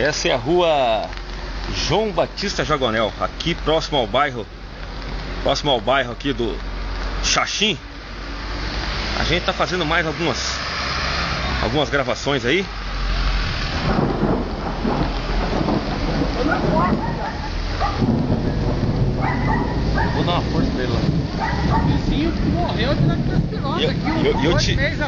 Essa é a rua João Batista Jagonel, aqui próximo ao bairro aqui do Xaxim. A gente tá fazendo mais algumas gravações aí. Vou dar uma força dele lá. O vizinho que morreu de leptospirose aqui, 8 meses